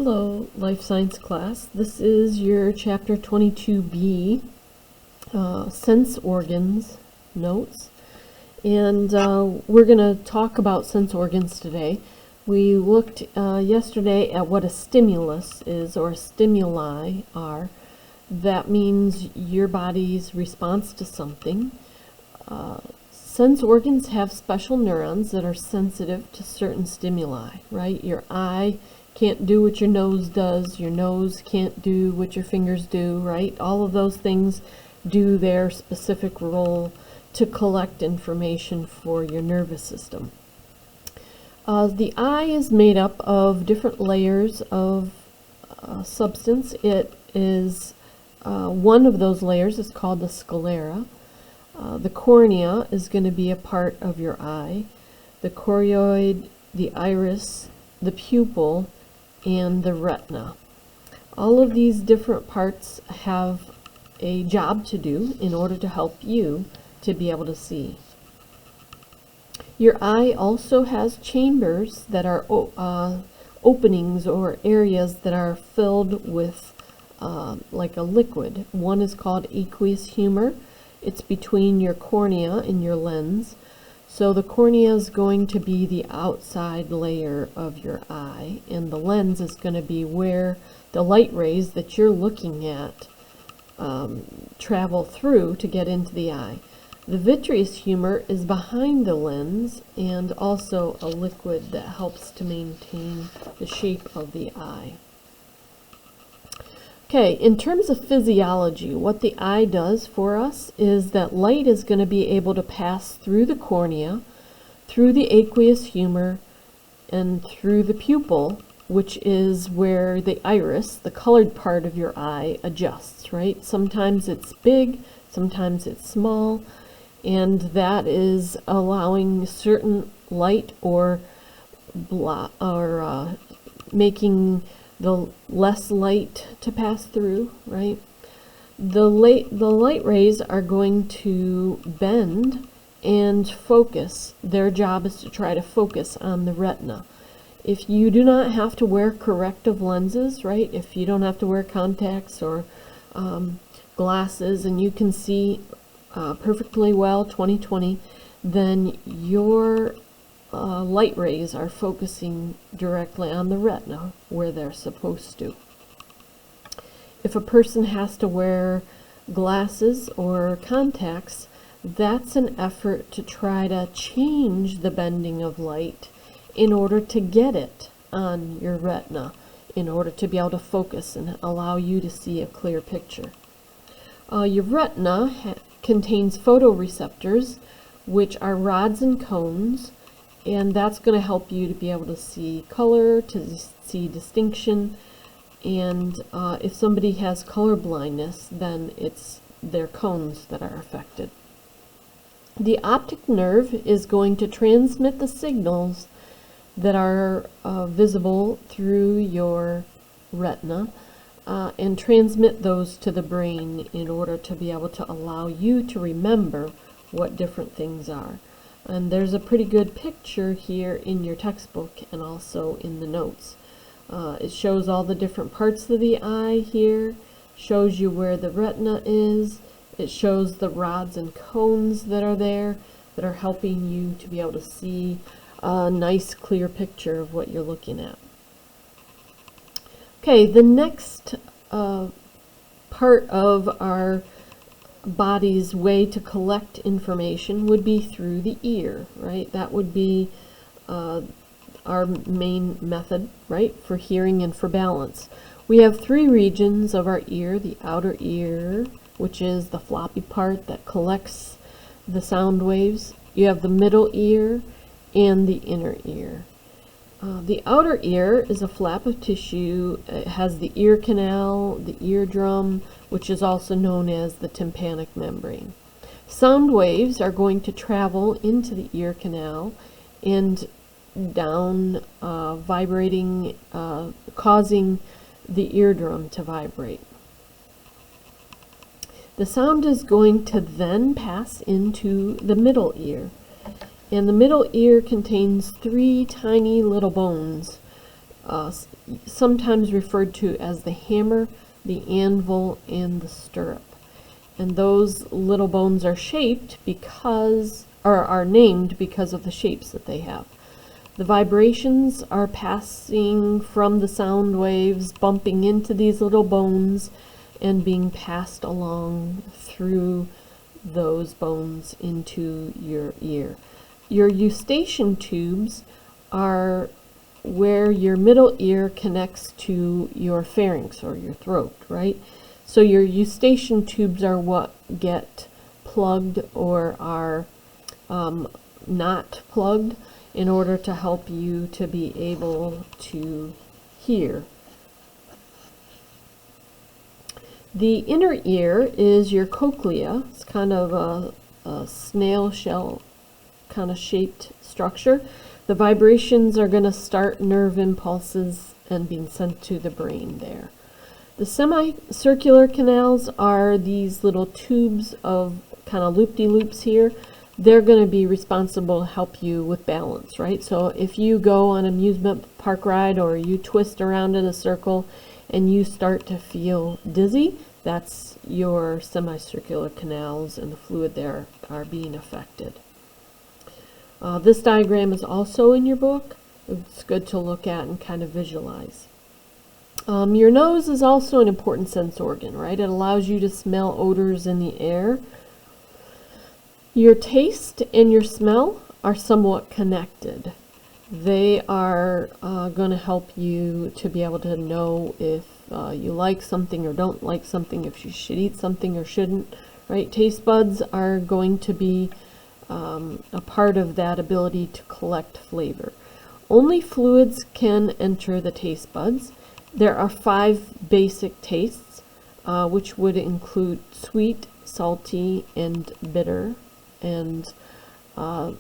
Hello, Life Science class. This is your chapter 22B, sense organs notes. And we're going to talk about sense organs today. We looked yesterday at what a stimulus is, or stimuli are. That means your body's response to something. Sense organs have special neurons that are sensitive to certain stimuli, right? Your eye can't do what your nose does. Your nose can't do what your fingers do, right? All of those things do their specific role to collect information for your nervous system. The eye is made up of different layers of substance. It is one of those layers is called the sclera. The cornea is going to be a part of your eye. The choroid, the iris, the pupil, and the retina. All of these different parts have a job to do in order to help you to be able to see. Your eye also has chambers that are openings or areas that are filled with like a liquid. One is called aqueous humor. It's between your cornea and your lens. So the cornea is going to be the outside layer of your eye, and the lens is going to be where the light rays that you're looking at travel through to get into the eye. The vitreous humor is behind the lens and also a liquid that helps to maintain the shape of the eye. Okay, in terms of physiology, what the eye does for us is that light is going to be able to pass through the cornea, through the aqueous humor, and through the pupil, which is where the iris, the colored part of your eye, adjusts, right? Sometimes it's big, sometimes it's small, and that is allowing certain light or making the less light to pass through, right? The light rays are going to bend and focus. Their job is to try to focus on the retina. If you do not have to wear corrective lenses, right? If you don't have to wear contacts or glasses and you can see perfectly well 20/20, then your light rays are focusing directly on the retina where they're supposed to. If a person has to wear glasses or contacts, that's an effort to try to change the bending of light in order to get it on your retina, in order to be able to focus and allow you to see a clear picture. Your retina contains photoreceptors, which are rods and cones, and that's going to help you to be able to see color, to see distinction, and if somebody has color blindness, then it's their cones that are affected. The optic nerve is going to transmit the signals that are visible through your retina and transmit those to the brain in order to be able to allow you to remember what different things are. And there's a pretty good picture here in your textbook and also in the notes. It shows all the different parts of the eye here, shows you where the retina is, it shows the rods and cones that are there that are helping you to be able to see a nice clear picture of what you're looking at. Okay, the next part of our body's way to collect information would be through the ear, right? That would be our main method, right, for hearing and for balance. We have three regions of our ear: the outer ear, which is the floppy part that collects the sound waves. You have the middle ear and the inner ear. The outer ear is a flap of tissue. It has the ear canal, the eardrum, which is also known as the tympanic membrane. Sound waves are going to travel into the ear canal and down, vibrating, causing the eardrum to vibrate. The sound is going to then pass into the middle ear. And the middle ear contains three tiny little bones. sometimes referred to as the hammer, the anvil, and the stirrup. And those little bones are shaped because, or are named because of the shapes that they have. The vibrations are passing from the sound waves, bumping into these little bones, and being passed along through those bones into your ear. Your eustachian tubes are where your middle ear connects to your pharynx or your throat, right? So your eustachian tubes are what get plugged or are not plugged in order to help you to be able to hear. The inner ear is your cochlea. It's kind of a snail shell kind of shaped structure. The vibrations are going to start nerve impulses and being sent to the brain there. The semicircular canals are these little tubes of kind of loop-de-loops here. They're going to be responsible to help you with balance, right? So if you go on an amusement park ride or you twist around in a circle and you start to feel dizzy, that's your semicircular canals and the fluid there are being affected. This diagram is also in your book. It's good to look at and kind of visualize. Your nose is also an important sense organ, right? It allows you to smell odors in the air. Your taste and your smell are somewhat connected. They are going to help you to be able to know if you like something or don't like something, if you should eat something or shouldn't, right? Taste buds are going to be a part of that ability to collect flavor. Only fluids can enter the taste buds. There are 5 basic tastes, which would include sweet, salty, and bitter. And the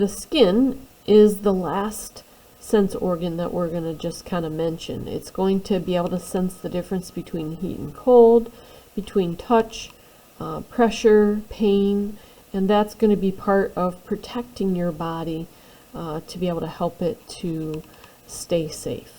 skin is the last sense organ that we're going to just kind of mention. It's going to be able to sense the difference between heat and cold, between touch, pressure, pain, and that's going to be part of protecting your body to be able to help it to stay safe.